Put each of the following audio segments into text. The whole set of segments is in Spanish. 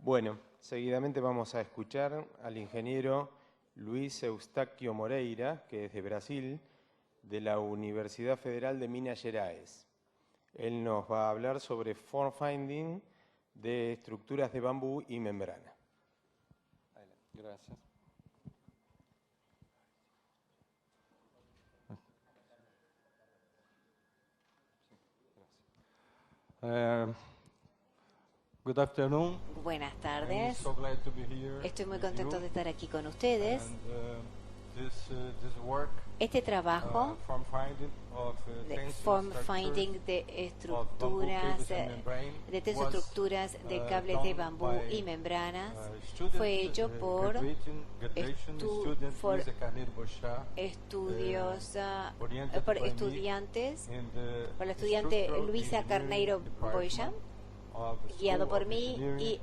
Bueno, seguidamente vamos a escuchar al ingeniero Luis Eustaquio Moreira, que es de Brasil, de la Universidad Federal de Minas Gerais. Él nos va a hablar sobre form finding de estructuras de bambú y membrana. Gracias. Good afternoon. Buenas I'm tardes. so glad to be here Estoy muy with contento you. de estar aquí con ustedes. And, this work, Este trabajo form finding of de tensile form structures finding de of bamboo cables estructuras, and membrane de was, estructuras de cables done de bambú by, y membranas students, fue hecho por graduation student for Luisa Carneiro Bochá, estudios oriented por by me estudiantes, in the por la estudiante Structural Luisa Engineering Carneiro Department Boixá, of the guiado School por of mí Engineering y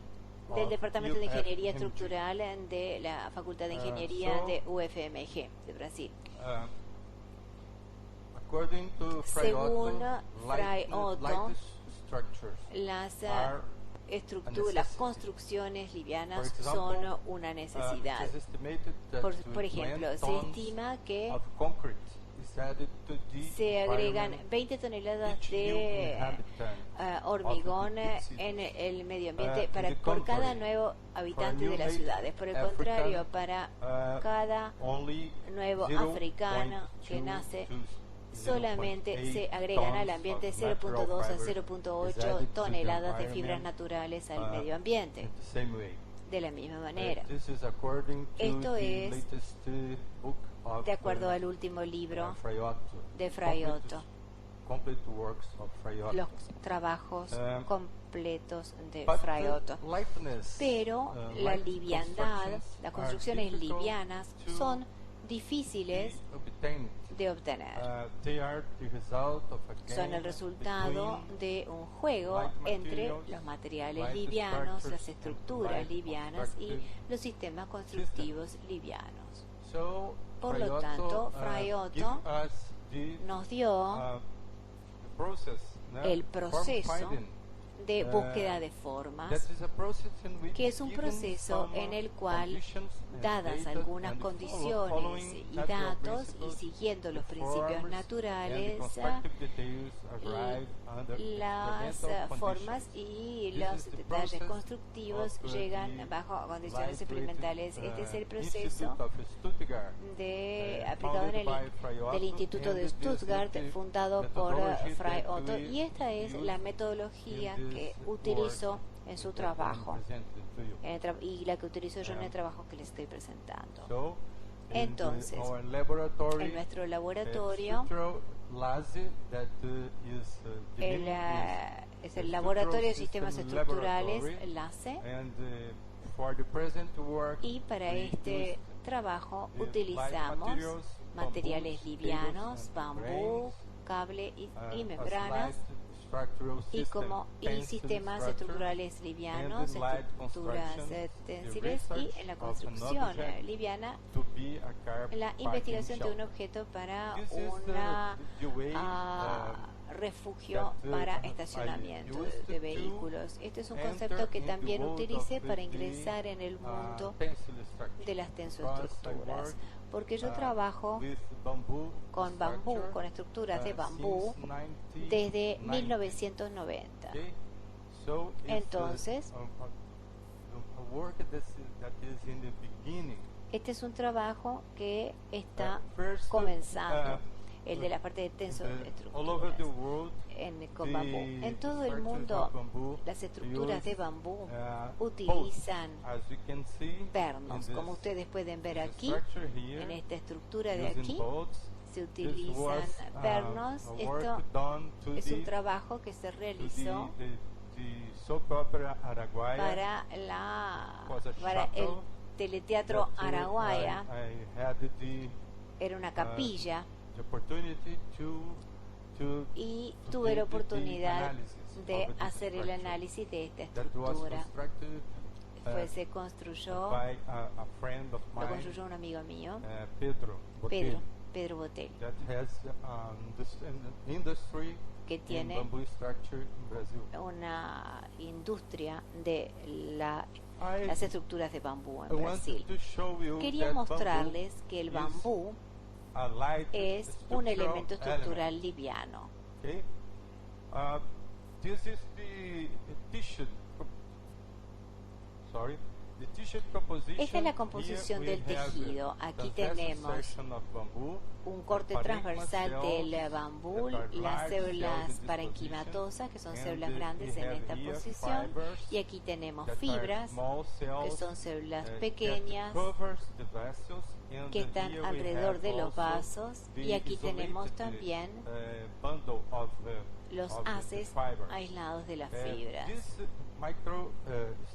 del of Departamento de Ingeniería UFMG. Estructural de la Facultad de Ingeniería So, de UFMG de Brasil. According to Fray Según Otto, Fray Otto, light structures las are estructuras, las construcciones livianas For son example, una it necesidad. is estimated that Por ejemplo, 20 se tons estima que of concrete is added to the se agregan environment 20 toneladas each new de inhabitant hormigón of the big cities. en el medio ambiente In the por cada contrary, nuevo habitante for a de las new ciudades. Por el African, contrario, para cada only nuevo africano que 0.2 nace, to solamente 0.8 se agregan al tons ambiente of natural 0.2 a fiber is 0.8 added to the toneladas de fibras environment, naturales al medio ambiente. in the same way. De la misma manera, This is according to Esto the es latest book of de acuerdo al último libro Fray Otto, de Fray Otto, complete works of Fray Otto. los trabajos completos de But Fray the Otto. lightness, Pero la light liviandad, constructions las construcciones are difficult livianas to son difíciles be obtained. de obtener. They are the result of a Son game el resultado between de un juego light entre materials, los materiales light livianos, structures, las and estructuras light livianas y constructed los sistemas constructivos livianos. So, Por Fray lo tanto, Otto, Fray give Otto us the, nos dio the process, el form proceso finding. de búsqueda de formas, That is a process in which, que es un given proceso some en el cual, conditions and dadas data algunas and condiciones following y natural datos, y principles, siguiendo the los principios forms naturales, and the constructive details arrive under las experimental formas conditions. y This los is the detalles process constructivos of, llegan the bajo condiciones Light experimentales. Rated, Este es el Institute proceso of Stuttgart, aplicado en founded by Fray del Otto, Instituto and de this is Stuttgart, the fundado por methodology Fray that Otto, we y esta es use la metodología in que this utilizó work en su that I'm trabajo presenting to you. y la que utilizo yo en el trabajo que les estoy presentando. So, Entonces, our laboratory, en nuestro laboratorio, structural LASI, that is the el, name es the el Laboratorio de Structural Sistemas System Estructurales, Laboratory, LACE, and for the present work, y para we este use trabajo light utilizamos materials, materiales bamboos, livianos, cables, and bambú, membranes, cable y as membranas, light structural y system, y tensile sistemas structures, estructurales livianos, and in light estructuras construction, tensiles, the y research en la of an construcción object liviana, to be a car la parking investigación de un shelter. objeto para This is una the way, refugio that, para I estacionamiento used de to vehículos. Este es un enter concepto que in the también world utilicé of para the, ingresar en el mundo tensile structure. de las Because I tensoestructuras, work, porque yo trabajo with bamboo con bambú, structure, con estructuras de bambú since 1990. desde 1990. Okay? So it's, Entonces, a work that is in the beginning. este es un trabajo que está First, comenzando, el de la parte de all over the tensoestructuras world, con bambú. En todo el structures mundo, of bamboo las estructuras de use, bambú both. utilizan As you can see, pernos, in como this ustedes pueden ver aquí, structure here, en esta estructura de using aquí, bolts. se This utilizan was, pernos. a work Esto done to es un the, trabajo que se to realizó the soap opera Araguaia. Was a para el chapel teleteatro that, Araguaia. I had the Era una capilla, the opportunity to y to tuve la take the oportunidad analysis de of this hacer el structure análisis de esta that was estructura. constructed Se construyó, by a friend of lo mine, construyó un amigo mío, Pedro Pedro Botelho, that has an industry que in tiene bamboo structure in Brazil. una industria de la las estructuras de bambú I en wanted Brasil. to show you Quería that mostrarles que el is bambú a light es un structural elemento element. estructural liviano. Okay. This is the tissue. Sorry. The tissue composition. Esta es la composición Here del we have tejido. Aquí transversal tenemos section of bamboo, un corte the transversal parenchyma del cells bambú, that are las large cells células in this parenquimatosas, que son position, células and grandes we en have esta here posición, fibers y aquí tenemos that are fibras, small que cells, son células that pequeñas, covers the vessels, and que están here we alrededor have de los also vasos, the y aquí tenemos isolated, también bundle of, los of the haces fibers. aislados de las And fibras. this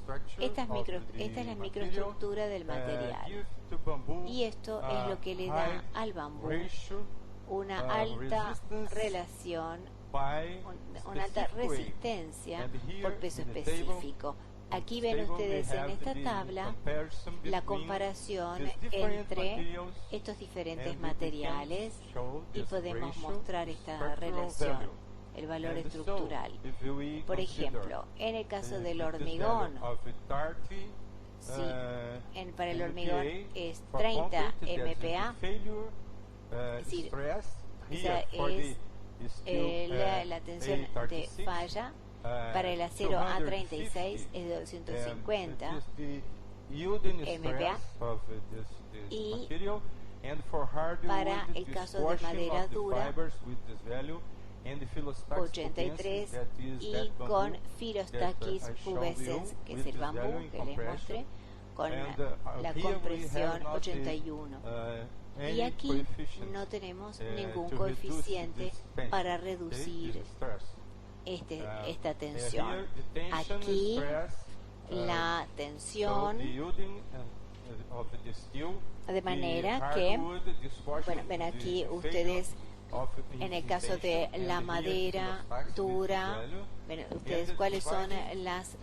structure Esta es, of esta the es la material, microestructura del material. gives to bamboo Y esto es lo que le da high al bambú ratio una of alta resistance relación, by una alta specific weight. resistencia And here por peso in the específico. Aquí ven table ustedes we en have esta the tabla comparison la between comparación these different entre materials, estos diferentes and we can materiales show y this podemos ratio, mostrar esta structural relación, value. el valor And so, estructural. if we Por consider, ejemplo, en el caso del this hormigón, value of 30, sí, para el MPa hormigón es for 30 concrete, that is the MPa, failure, es decir, stress. esa Here for es the steel, la tensión de A36, falla. Para el acero A36 es de 250 MPa. Y para el caso de madera dura, 83, y con Phyllostakis pubescens, que es el bambú que les mostré, con la compresión 81. Y aquí no tenemos ningún coeficiente para reducir esta tensión. Aquí la tensión, de manera que, bueno, ven aquí ustedes, en el caso de la madera dura, ven ustedes cuáles son las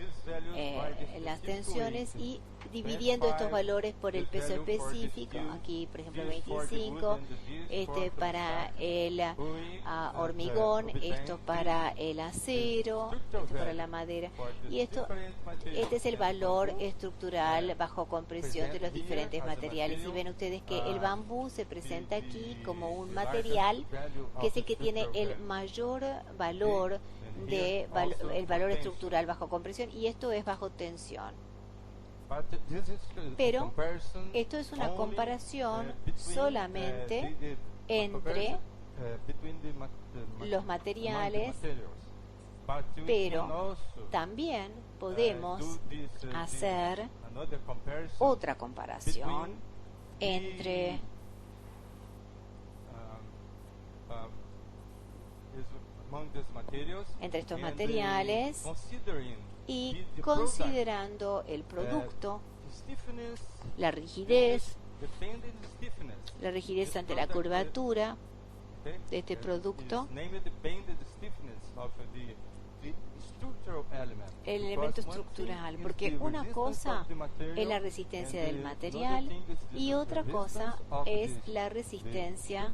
tensiones, y dividiendo estos valores por el peso específico, aquí por ejemplo 25, para el hormigón, esto para el acero, esto para la madera, y este es el valor estructural bajo compresión de los diferentes materiales. Y ven ustedes que el bambú se presenta aquí como un material que es el que tiene el mayor valor el valor estructural bajo compresión, y esto es bajo tensión. Pero esto es una comparación solamente entre los materiales, pero también podemos hacer otra comparación entre estos materiales, y considerando el producto, la rigidez ante la curvatura de este producto, el elemento estructural, porque una cosa es la resistencia del material y otra cosa es la resistencia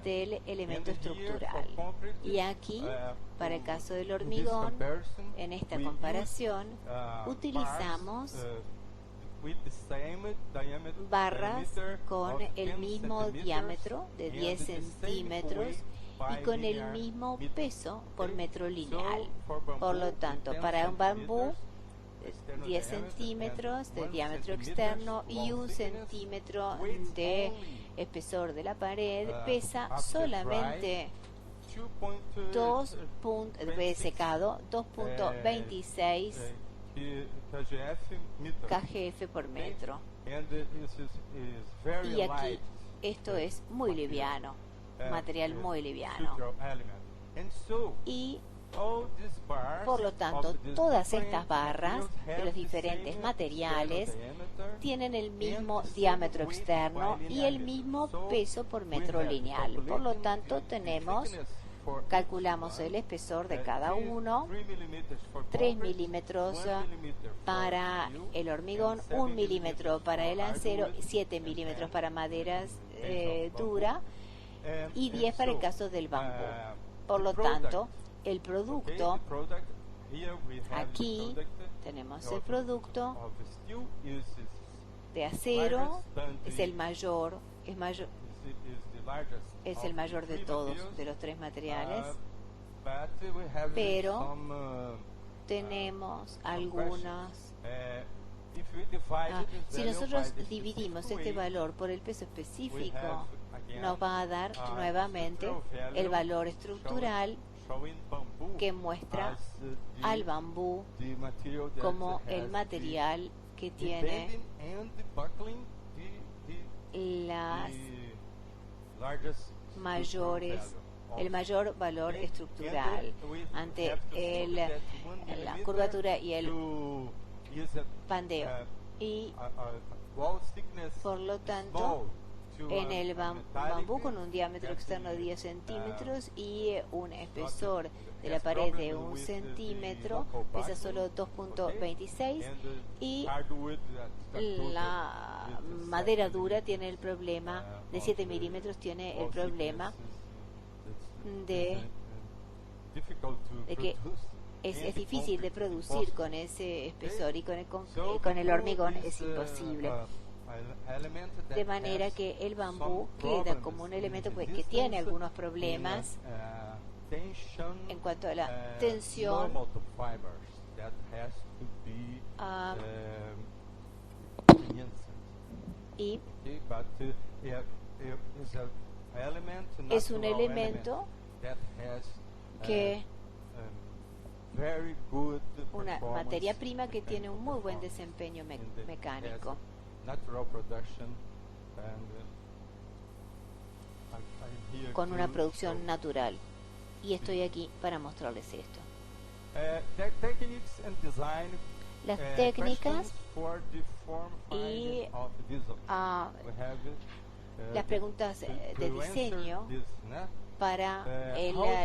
del elemento estructural. Y aquí, para el caso del hormigón, en esta comparación, utilizamos barras con el mismo diámetro de 10 centímetros y con el mismo peso por metro lineal. Por lo tanto, para un bambú, 10 centímetros de diámetro externo y 1 centímetro de espesor de la pared, pesa solamente 2.26 kgf por metro. Y aquí esto es muy liviano, material muy liviano. Y por lo tanto, todas estas barras de los diferentes materiales tienen el mismo diámetro externo y el mismo peso por metro lineal. Por lo tanto, calculamos el espesor de cada uno: 3 milímetros para el hormigón, 1 milímetro para el acero, 7 milímetros para maderas dura y 10 para el caso del bambú. Por lo tanto, el producto Aquí tenemos el producto of steel uses de acero, es el mayor, is the largest es of el mayor de three todos, materials. de los tres materiales. But we have Pero some Tenemos some algunas. questions. If we divide this Si value nosotros by the dividimos specific este weight, valor por el peso we específico, have again nos va a dar nuevamente structural value el valor estructural showing bamboo que muestra as, the- al bambú the material that como has el material que the tiene bending and the buckling, las the largest structural mayores, value el of- mayor valor Okay? estructural And then we ante have to show el, that 1 la millimeter curvatura y el to use a, pandeo. Y a wall thickness por lo tanto, small to en el a metallic bambú con un diámetro that externo de is, 10 centímetros y un not espesor de la has pared de problem 1 with the centímetro, local pesa backing, solo okay? 2.26 And y hardwood that la is madera 7 dura tiene el problema de 7 milímetros, tiene el problema de que es difícil de producir con ese espesor y con el hormigón es imposible. De manera que el bambú queda como un elemento que tiene algunos problemas en cuanto a la tensión ah, y es un elemento que una materia prima que tiene un muy buen desempeño mecánico. Natural production Con una producción natural. Y estoy aquí para mostrarles esto. Las técnicas y las preguntas de diseño para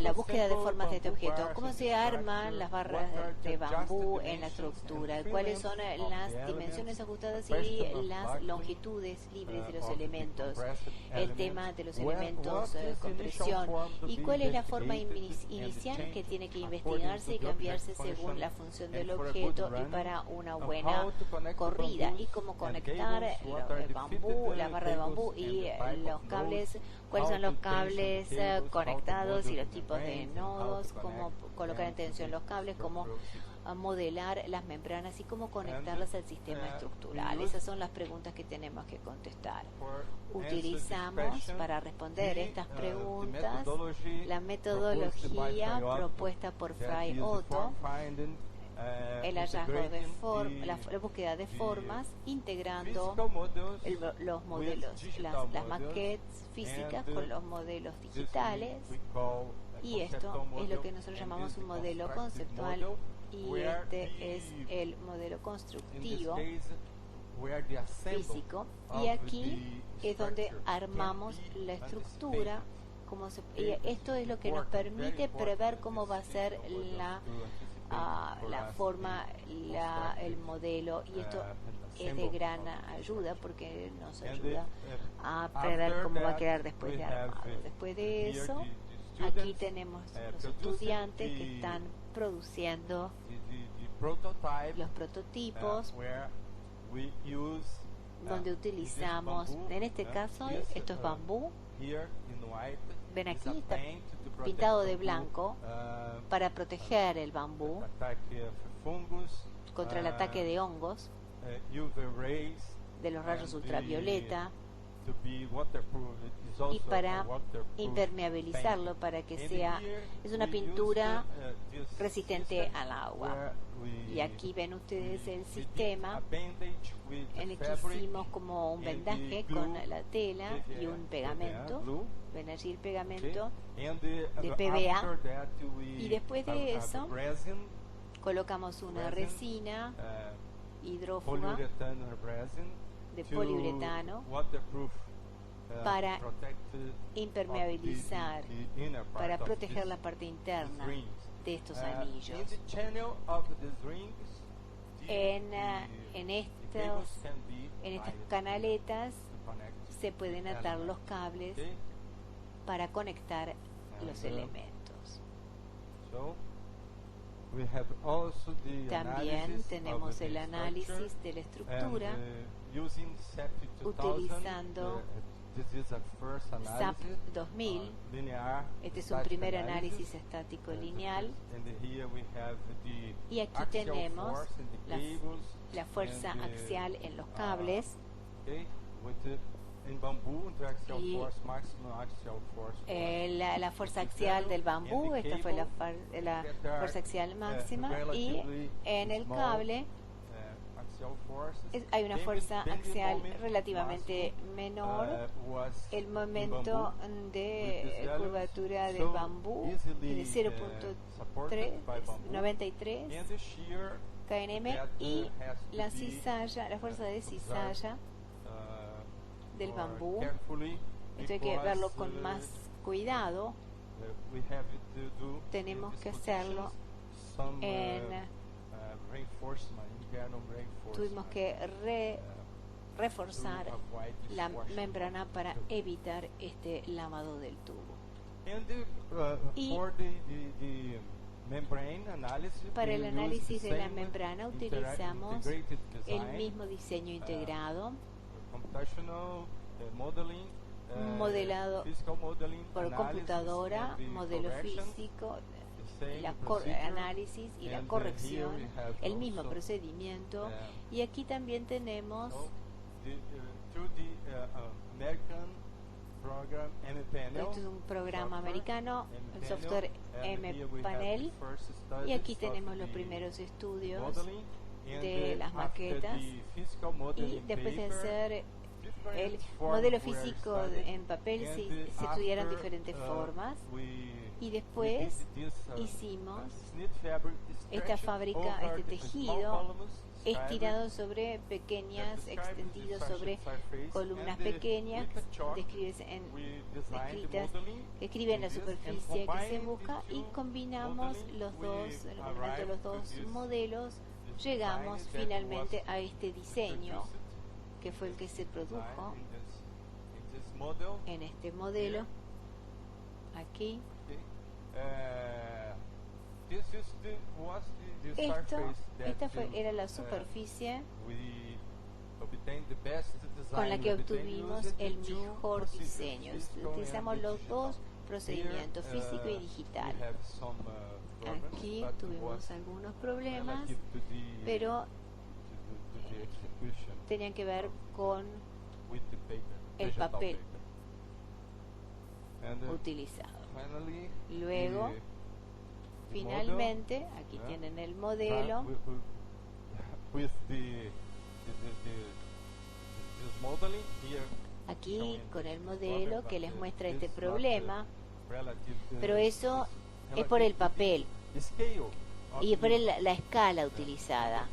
la búsqueda de formas de este objeto. ¿Cómo se arman las barras de bambú en la estructura? ¿Cuáles son las dimensiones ajustadas y las longitudes libres de los elementos? El tema de los elementos con presión. ¿Y cuál es la forma inicial que tiene que investigarse y cambiarse según la función del objeto y para una buena corrida? ¿Y cómo conectar el bambú, la barra de bambú y los cables? ¿Cuáles son los cables conectados y los tipos de nodos? ¿Cómo colocar en tensión los cables? ¿Cómo modelar las membranas y cómo conectarlas al sistema estructural? Esas son las preguntas que tenemos que contestar. Utilizamos para responder estas preguntas la metodología propuesta por Fry Otto, el hallazgo de la búsqueda de formas, integrando los modelos, las maquettes físicas con los modelos digitales, y esto es lo que nosotros llamamos un modelo conceptual, y este es el modelo constructivo físico, y aquí es donde armamos la estructura. Y esto es lo que nos permite prever cómo va a ser la forma, el modelo, y esto es de gran ayuda porque nos ayuda a prever cómo va a quedar después de armado. Después de eso, aquí tenemos los estudiantes que están produciendo los prototipos, donde utilizamos, en este caso, esto es bambú. Ven aquí, está pintado de blanco para proteger el bambú contra el ataque de hongos, de los rayos ultravioleta, y para impermeabilizarlo, para que es una pintura resistente al agua. Y aquí ven ustedes el sistema en el que hicimos como un vendaje con la tela y un pegamento. Ven allí el pegamento de PVA, y después de eso colocamos una resina hidrófuga de poliuretano para impermeabilizar, para proteger la parte interna de estos anillos. En estas canaletas se pueden atar los cables para conectar los elementos. we have also the También analysis tenemos of the el structure, análisis de la estructura and, using SAP 2000, utilizando this is a first SAP analysis, 2000. linear Este es un static primer analysis, análisis estático lineal. and here we have the Y aquí axial tenemos force in the cables, la fuerza and the, axial en los cables. okay, with the, in bamboo, the axial Y, force, maximum axial force. La fuerza axial del bambú, esta fue la fuerza axial máxima, y en el cable hay una fuerza axial relativamente menor. El momento de curvatura del bambú es de 0.93 kNm, y la cizalla, la fuerza de cizalla del bambú, esto hay que verlo con más cuidado. Tenemos que hacerlo tuvimos que reforzar la membrana para evitar este lavado del tubo. Y para el análisis de la membrana utilizamos el mismo diseño integrado, modelado por computadora, modelo físico, análisis y la corrección, el mismo procedimiento. Y aquí también tenemos esto es un programa americano, el software M-Panel, y aquí tenemos los primeros estudios de las maquetas, y después de hacer el modelo físico en papel se estudiaron diferentes formas, y después hicimos esta fábrica, este tejido estirado sobre pequeñas, extendido sobre columnas pequeñas, describen la superficie que se busca, y combinamos los dos modelos, llegamos finalmente a este diseño que fue el que se produjo en este modelo aquí. Era la superficie con la que obtuvimos el mejor diseño. Utilizamos los dos procedimientos, físico y digital. Aquí tuvimos algunos problemas, pero tenían que ver con el papel utilizado. Luego, finalmente, aquí tienen el modelo. Aquí con el modelo que les muestra este problema, pero eso es por el papel y por la escala utilizada.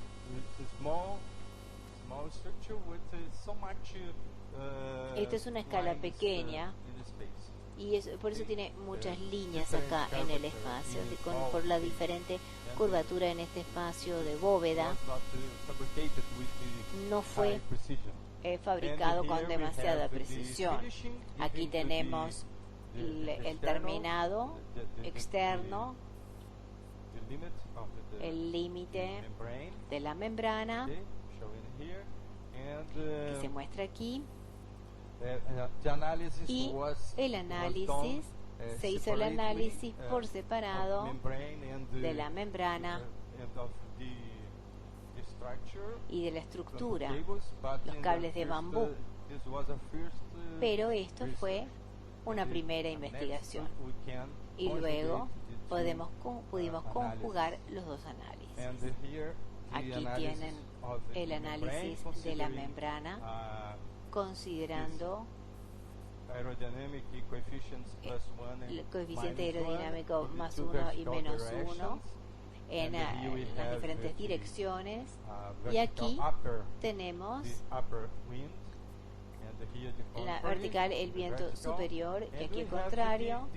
Esto es una escala pequeña, y por eso tiene muchas líneas acá en el espacio, por la diferente curvatura en este espacio de bóveda. No fue fabricado con demasiada precisión. Aquí tenemos el terminado externo, el límite de la membrana que se muestra aquí. Y el análisis, se hizo el análisis por separado de la membrana y de la estructura, los cables de bambú. Pero esto fue una primera investigación, y luego pudimos conjugar los dos análisis. Aquí tienen el análisis de la membrana, considerando el coeficiente aerodinámico más 1 y menos 1 en las diferentes direcciones. Y aquí tenemos la vertical, el viento superior, y aquí el contrario.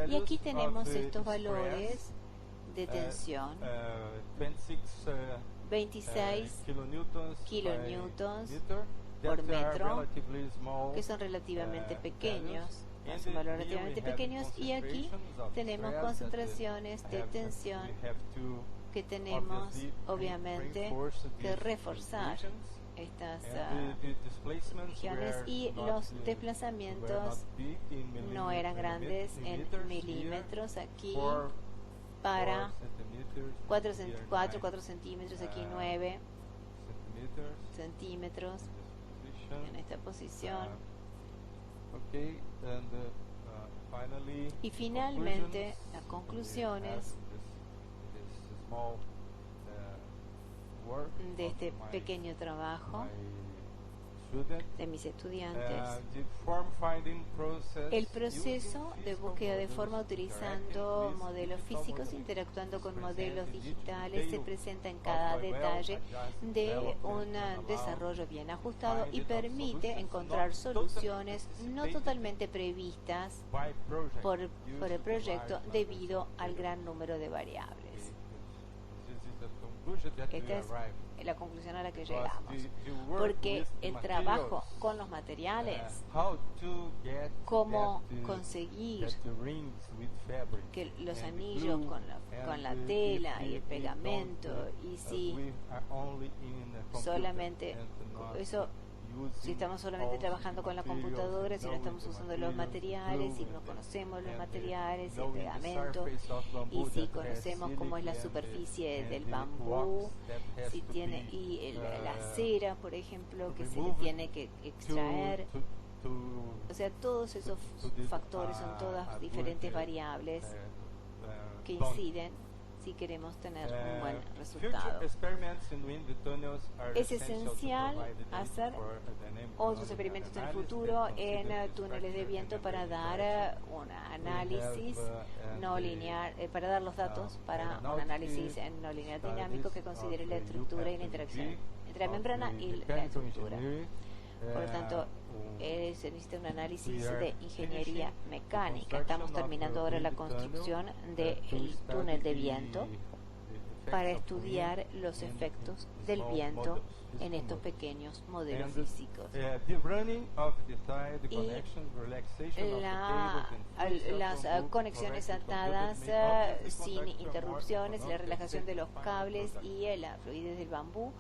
Y aquí tenemos estos valores de tensión: 26 kilonewtons por metro, que son relativamente pequeños, son valores relativamente pequeños. Y aquí tenemos concentraciones de tensión que tenemos obviamente que reforzar estas regiones, y los desplazamientos no eran grandes en milímetros. Aquí para 4 centímetros, aquí 9 centímetros en esta posición. Y finalmente las conclusiones de este pequeño trabajo de mis estudiantes. El proceso de búsqueda de forma utilizando modelos físicos, interactuando con modelos digitales, se presenta en cada detalle de un desarrollo bien ajustado y permite encontrar soluciones no totalmente previstas por el proyecto debido al gran número de variables. Esta es la conclusión a la que llegamos, porque el trabajo con los materiales, cómo conseguir que los anillos con la tela y el pegamento, y si solamente eso, si estamos solamente trabajando con la computadora, si no estamos usando los materiales, si no conocemos los materiales, el pegamento, y si conocemos cómo es la superficie del bambú, si tiene la cera, por ejemplo, que se le tiene que extraer. O sea, todos esos factores son todas diferentes variables que inciden si queremos tener un buen resultado. Es esencial hacer otros experimentos en el futuro en túneles de viento para dar un análisis no lineal, para dar los datos para un análisis en no lineal dinámico que considere la estructura y la interacción entre la membrana y la estructura. Por lo tanto, se necesita un análisis de ingeniería mecánica. Estamos terminando ahora la construcción del túnel de viento para estudiar los efectos del viento en estos pequeños modelos físicos. Y las conexiones atadas sin interrupciones, la relajación de los cables y la fluidez del bambú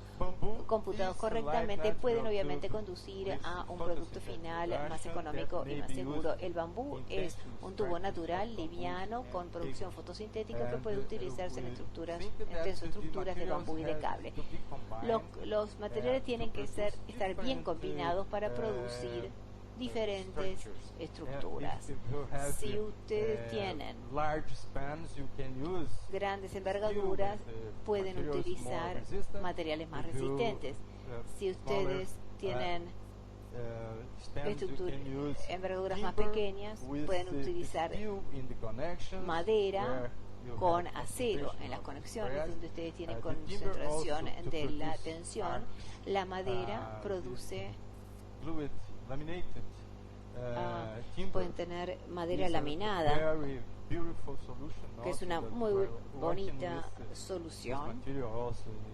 computados correctamente pueden obviamente conducir a un producto final más económico y más seguro. El bambú es un tubo natural, liviano, con producción fotosintética que puede utilizarse en estructuras de bambú y de cable. Los materiales tienen que estar bien combinados para producir diferentes estructuras. Si ustedes tienen grandes envergaduras, pueden utilizar materiales más resistentes. Si ustedes tienen envergaduras más pequeñas, pueden utilizar madera con acero en las conexiones donde ustedes tienen concentración de la tensión. La madera produce pueden tener madera laminada, que es una muy bonita solución.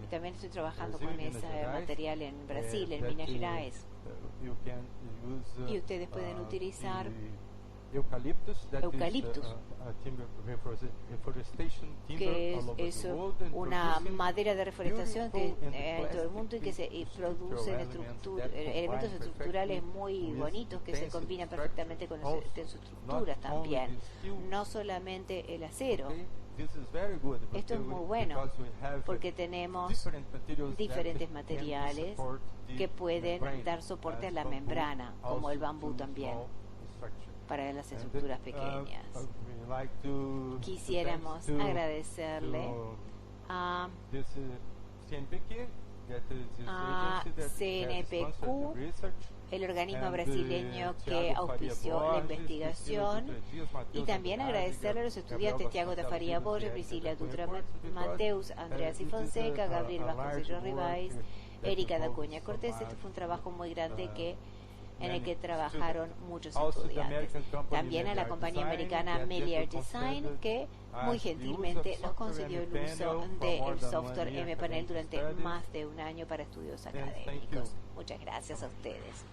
Y también estoy trabajando con ese material en Brasil, en Minas Gerais. Y ustedes pueden utilizar eucaliptus, que es una madera de reforestación que en todo el mundo y que se produce elementos estructurales muy bonitos que se combinan perfectamente con sus estructuras también, no solamente el acero. Esto es muy bueno porque tenemos diferentes materiales que pueden dar soporte a la membrana, como el bambú también, para las estructuras pequeñas. Quisiéramos agradecerle a CNPq, el organismo brasileño que auspició la investigación, y también agradecerle a los estudiantes Tiago da Faria Borges, Priscila Dutra Mateus, Andreas y Fonseca, Gabriel Vasconcelos Ribáis, Erika da Cunha Cortés. Este fue un trabajo muy grande en el que trabajaron muchos estudiantes. También a la compañía americana Melier Design, que muy gentilmente nos concedió el uso del software mPanel durante más de un año para estudios académicos. Muchas gracias a ustedes.